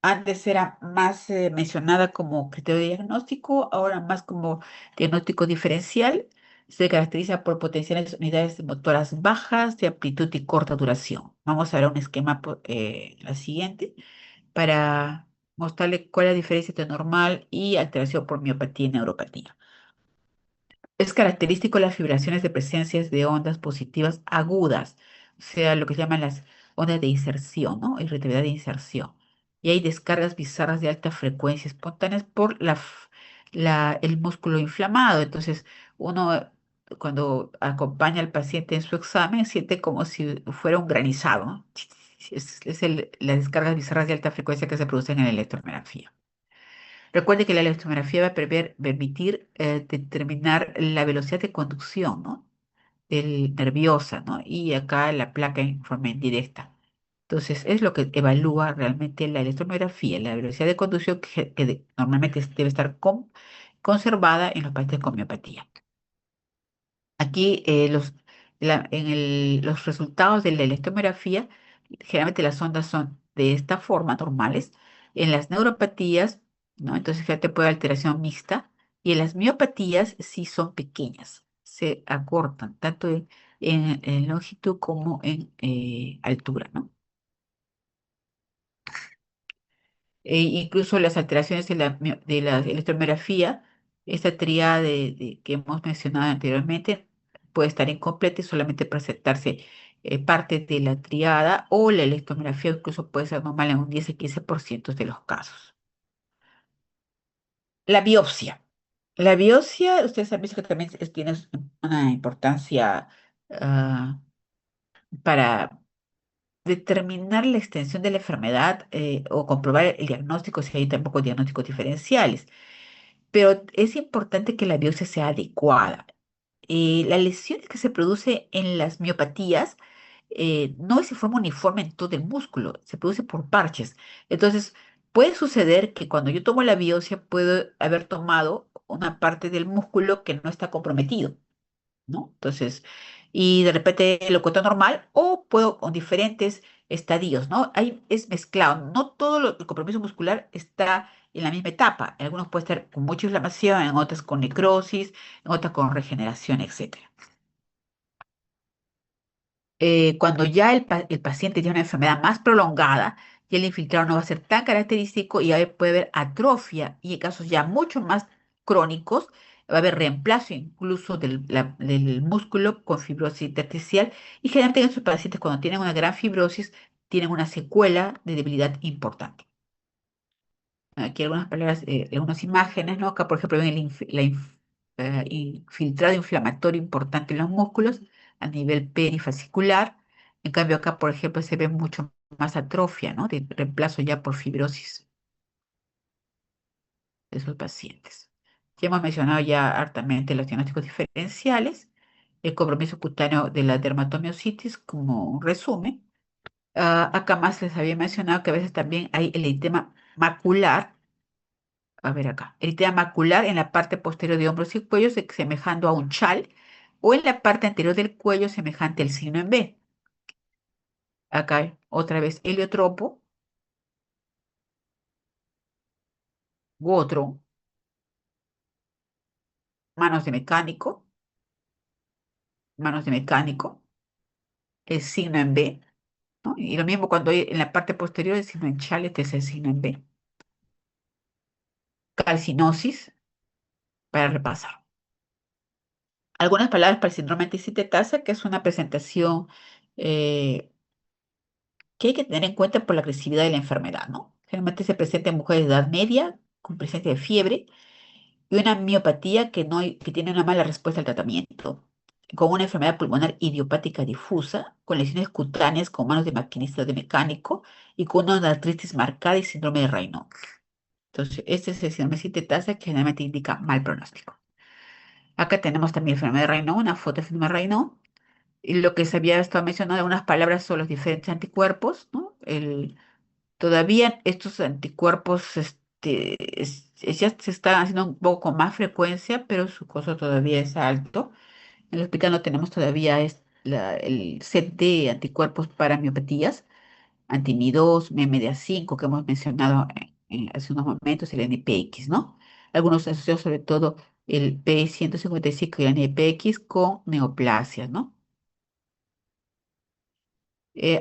antes era más mencionada como criterio de diagnóstico, ahora más como diagnóstico diferencial. Se caracteriza por potenciales unidades motoras bajas de amplitud y corta duración. Vamos a ver un esquema, la siguiente, para mostrarle cuál es la diferencia entre normal y alteración por miopatía y neuropatía. Es característico las fibraciones de presencias de ondas positivas agudas, o sea, lo que se llaman las ondas de inserción, ¿no? Irritabilidad de inserción. Y hay descargas bizarras de alta frecuencia espontáneas por el músculo inflamado. Entonces, uno cuando acompaña al paciente en su examen siente como si fuera un granizado, ¿no? Las descargas bizarras de alta frecuencia que se producen en la electromiografía. Recuerde que la electromiografía va a permitir determinar la velocidad de conducción, ¿no? Nerviosa, ¿no? Y acá la placa en forma indirecta. Entonces, es lo que evalúa realmente la electromiografía, la velocidad de conducción normalmente debe estar conservada en los pacientes con miopatía. Aquí los resultados de la electromiografía, generalmente las ondas son de esta forma, normales. En las neuropatías, ¿no? Entonces, fíjate, puede haber alteración mixta. Y en las miopatías sí son pequeñas, se acortan, tanto en longitud como en altura, ¿no? Incluso las alteraciones de la electromiografía, esta tríada que hemos mencionado anteriormente, puede estar incompleta y solamente presentarse parte de la triada o la electromiografía incluso puede ser normal en un 10 y 15% de los casos. La biopsia. La biopsia, ustedes han visto que también tiene una importancia ah, para determinar la extensión de la enfermedad o comprobar el diagnóstico si hay tampoco diagnósticos diferenciales. Pero es importante que la biopsia sea adecuada. Las lesiones que se producen en las miopatías no es de forma uniforme en todo el músculo, se produce por parches. Entonces, puede suceder que cuando yo tomo la biopsia puedo haber tomado una parte del músculo que no está comprometido, ¿no? Entonces, y de repente lo encuentro normal o puedo con diferentes estadios, ¿no? Ahí es mezclado. No todo el compromiso muscular está en la misma etapa. En algunos puede estar con mucha inflamación, en otras con necrosis, en otras con regeneración, etcétera. Cuando ya el paciente tiene una enfermedad más prolongada, ya el infiltrado no va a ser tan característico y ahí puede haber atrofia y en casos ya mucho más crónicos va a haber reemplazo incluso del músculo con fibrosis intersticial y generalmente en estos pacientes cuando tienen una gran fibrosis tienen una secuela de debilidad importante. Aquí algunas palabras, algunas imágenes, ¿no? Acá, por ejemplo, ven infiltrado inflamatorio importante en los músculos a nivel perifascicular. En cambio, acá, por ejemplo, se ve mucho más atrofia, ¿no? De reemplazo ya por fibrosis de esos pacientes. Ya hemos mencionado ya hartamente los diagnósticos diferenciales, el compromiso cutáneo de la dermatomiositis como un resumen. Acá más les había mencionado que a veces también hay el edema macular. A ver acá. Eritema macular en la parte posterior de hombros y cuello semejando a un chal o en la parte anterior del cuello semejante al signo en B. Acá otra vez heliotropo u otro, manos de mecánico, manos de mecánico, el signo en B, ¿no? Y lo mismo cuando hay en la parte posterior el signo en chal, este es el signo en B. Calcinosis, para repasar. Algunas palabras para el síndrome anticitetasa, que es una presentación eh, que hay que tener en cuenta por la agresividad de la enfermedad, ¿no? Generalmente se presenta en mujeres de edad media, con presencia de fiebre, y una miopatía que tiene una mala respuesta al tratamiento, con una enfermedad pulmonar idiopática difusa, con lesiones cutáneas con manos de maquinista de mecánico y con una artritis marcada y síndrome de Raynaud. Entonces, este es el síndrome sintetasa que generalmente indica mal pronóstico. Acá tenemos también el fenómeno de Raynaud, una foto del fenómeno de Raynaud. Y lo que se había estado mencionando, algunas palabras son los diferentes anticuerpos, ¿no? Todavía estos anticuerpos ya se están haciendo un poco con más frecuencia, pero su costo todavía es alto. En el hospital no tenemos todavía el set de anticuerpos para miopatías, anti-Mi2, MMDA5 que hemos mencionado hace unos momentos, el NPX, ¿no? Algunos asociados sobre todo el P155 y el NPX con neoplasias, ¿no?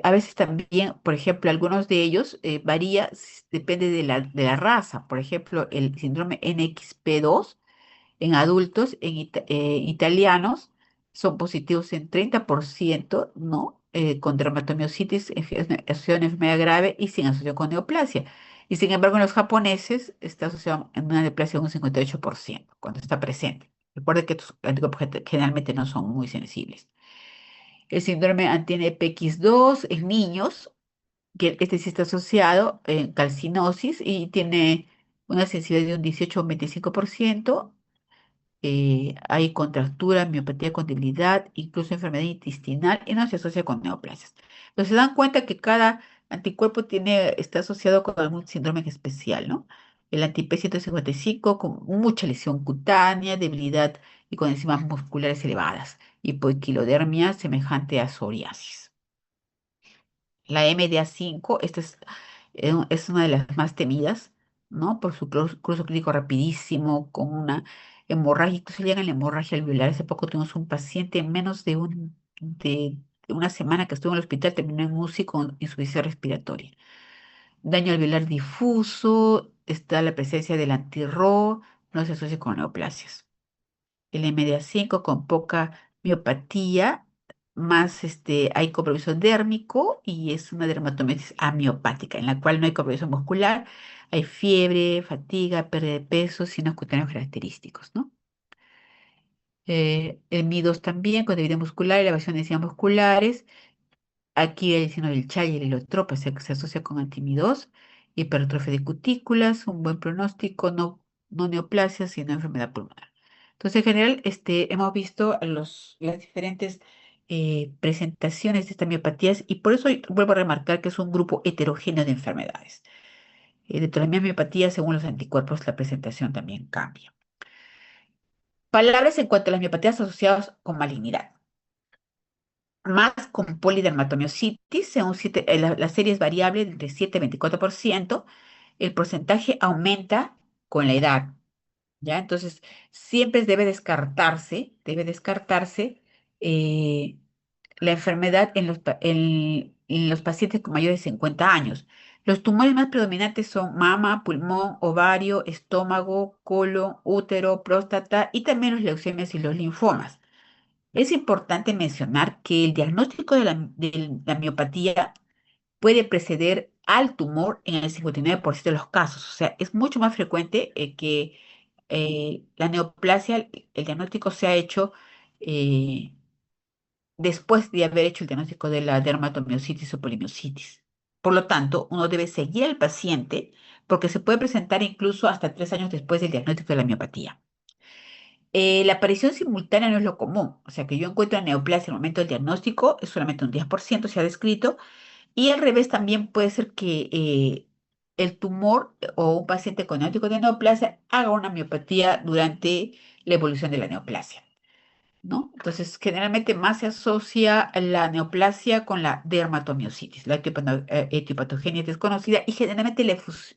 A veces también, por ejemplo, algunos de ellos varía, depende de la raza. Por ejemplo, el síndrome NXP2 en adultos, italianos, son positivos en 30%, ¿no? Con dermatomiositis asociado a una enfermedad grave y sin asociación con neoplasia. Y sin embargo, en los japoneses está asociado a una neoplasia de un 58% cuando está presente. Recuerde que estos anticuerpos generalmente no son muy sensibles. El síndrome anti-NPX2 en niños, que este sí está asociado en calcinosis y tiene una sensibilidad de un 18 o un 25%. Hay contractura, miopatía con debilidad, incluso enfermedad intestinal y no se asocia con neoplasias. Entonces se dan cuenta que cada anticuerpo está asociado con algún síndrome en especial, ¿no? El anti-P155 con mucha lesión cutánea, debilidad y con enzimas musculares elevadas, hipoequilodermia semejante a psoriasis. La MDA5, esta es una de las más temidas, ¿no? Por su curso clínico rapidísimo, con una hemorragia, incluso llega a la hemorragia alveolar. Hace poco tuvimos un paciente en menos de una semana que estuvo en el hospital, terminó en UCI con insuficiencia respiratoria. Daño alveolar difuso, está la presencia del anti-RO, no se asocia con neoplasias. El MDA5 con poca miopatía, más hay compromiso dérmico y es una dermatomiositis amiopática, en la cual no hay compromiso muscular, hay fiebre, fatiga, pérdida de peso, signos cutáneos característicos, ¿no? El MI2 también, con debilidad muscular, elevación de enzimas musculares. Aquí el signo del Chai y el hilotropa se asocia con antimidos, hipertrofia de cutículas, un buen pronóstico, no neoplasia, sino enfermedad pulmonar. Entonces, en general, hemos visto las diferentes presentaciones de estas miopatías y por eso vuelvo a remarcar que es un grupo heterogéneo de enfermedades. Dentro de la miopatía, según los anticuerpos, la presentación también cambia. Palabras en cuanto a las miopatías asociadas con malignidad más con polidermatomiositis, la serie es variable entre 7 y 24%, el porcentaje aumenta con la edad, ¿ya? Entonces, siempre debe descartarse eh, la enfermedad en los pacientes con mayores de 50 años. Los tumores más predominantes son mama, pulmón, ovario, estómago, colon, útero, próstata y también los leucemias y los linfomas. Es importante mencionar que el diagnóstico de la miopatía puede preceder al tumor en el 59% de los casos. O sea, es mucho más frecuente que la neoplasia, el diagnóstico se ha hecho eh, después de haber hecho el diagnóstico de la dermatomiositis o polimiositis. Por lo tanto, uno debe seguir al paciente porque se puede presentar incluso hasta 3 años después del diagnóstico de la miopatía. La aparición simultánea no es lo común, o sea que yo encuentro neoplasia en el momento del diagnóstico, es solamente un 10% se ha descrito, y al revés también puede ser que el tumor o un paciente con diagnóstico de neoplasia haga una miopatía durante la evolución de la neoplasia, ¿no? Entonces, generalmente más se asocia la neoplasia con la dermatomiositis, la etiopatogenia es desconocida y generalmente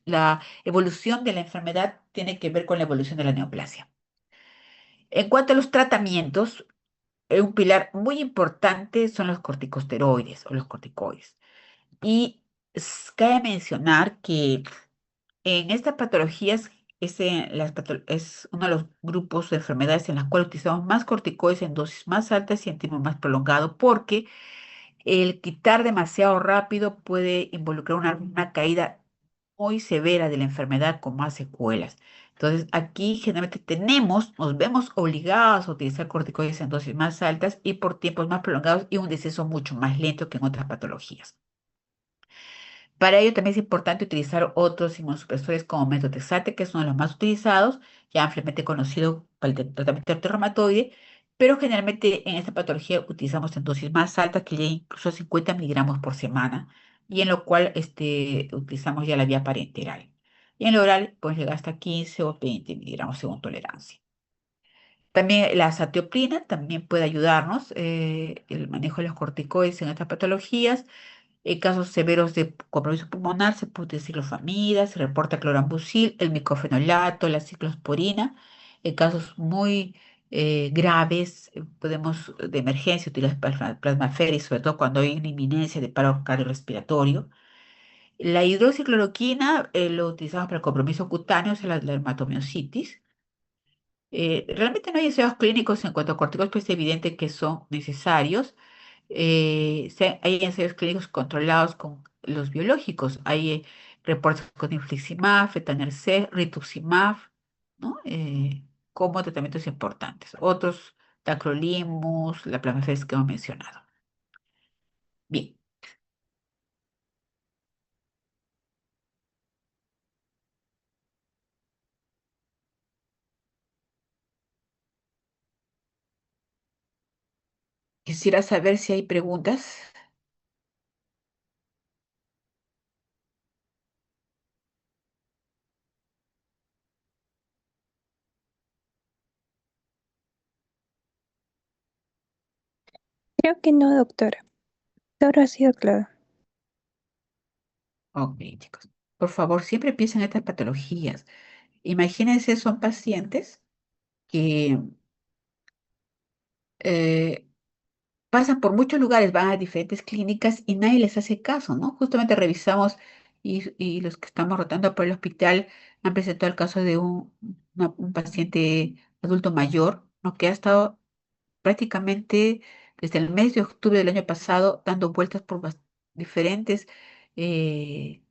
la evolución de la enfermedad tiene que ver con la evolución de la neoplasia. En cuanto a los tratamientos, un pilar muy importante son los corticosteroides o los corticoides. Y cabe mencionar que en estas patologías es uno de los grupos de enfermedades en las cuales utilizamos más corticoides en dosis más altas y en tiempo más prolongado, porque el quitar demasiado rápido puede involucrar una caída muy severa de la enfermedad con más secuelas. Entonces, aquí generalmente nos vemos obligados a utilizar corticoides en dosis más altas y por tiempos más prolongados y un deceso mucho más lento que en otras patologías. Para ello también es importante utilizar otros inmunosupresores como metotrexate, que es uno de los más utilizados, ya ampliamente conocido para el tratamiento del reumatoide, pero generalmente en esta patología utilizamos en dosis más altas, que llega incluso a 50 miligramos por semana, y en lo cual utilizamos ya la vía parenteral. Y en el oral, pues llega hasta 15 o 20 miligramos según tolerancia. También la azatioprina también puede ayudarnos, el manejo de los corticoides en estas patologías. En casos severos de compromiso pulmonar se puede utilizar ciclofamida, se reporta clorambucil, el micofenolato, la ciclosporina. En casos muy graves, podemos de emergencia utilizar plasmaferis, sobre todo cuando hay una inminencia de paro cardiorrespiratorio. La hidroxicloroquina lo utilizamos para el compromiso cutáneo, o sea, la dermatomiositis. Realmente no hay ensayos clínicos en cuanto a corticoides, pues es evidente que son necesarios. Hay ensayos clínicos controlados con los biológicos. Hay reportes con infliximab, etanercept, rituximab, ¿no? Como tratamientos importantes. Otros, tacrolimus, la plasmaférez que hemos mencionado. Bien, quisiera saber si hay preguntas. Creo que no, doctora. Todo ha sido claro. Ok, chicos. Por favor, siempre piensen en estas patologías. Imagínense, son pacientes que eh, pasan por muchos lugares, van a diferentes clínicas y nadie les hace caso, ¿no? Justamente revisamos y los que estamos rotando por el hospital han presentado el caso de un paciente adulto mayor, ¿no? Que ha estado prácticamente desde el mes de octubre del año pasado dando vueltas por diferentes eh,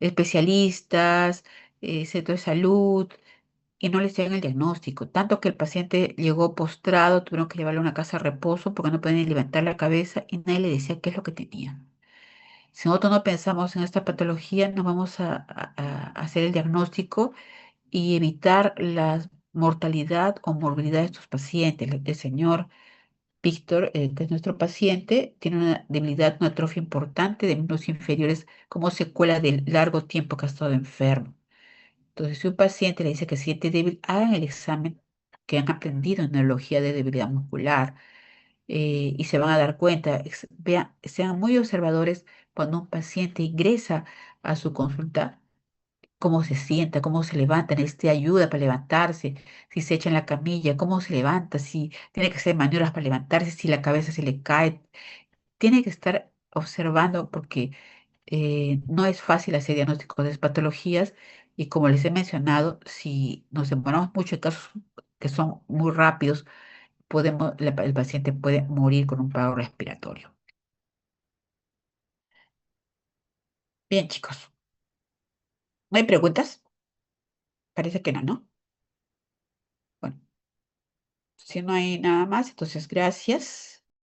especialistas, centros de salud, y no les llegan el diagnóstico, tanto que el paciente llegó postrado, tuvieron que llevarlo a una casa de reposo porque no podían ni levantar la cabeza y nadie le decía qué es lo que tenía. Si nosotros no pensamos en esta patología, no vamos a hacer el diagnóstico y evitar la mortalidad o morbilidad de estos pacientes. El señor Víctor, que es nuestro paciente, tiene una debilidad, una atrofia importante de miembros inferiores como secuela del largo tiempo que ha estado enfermo. Entonces, si un paciente le dice que se siente débil, hagan el examen que han aprendido en neurología de debilidad muscular, y se van a dar cuenta. Sean muy observadores cuando un paciente ingresa a su consulta, cómo se sienta, cómo se levanta, necesita ayuda para levantarse, si se echa en la camilla, cómo se levanta, si tiene que hacer maniobras para levantarse, si la cabeza se le cae. Tiene que estar observando porque no es fácil hacer diagnósticos de patologías y como les he mencionado, si nos demoramos mucho en casos que son muy rápidos, el paciente puede morir con un paro respiratorio. Bien, chicos, ¿no hay preguntas? Parece que no, ¿no? Bueno, si no hay nada más, entonces gracias.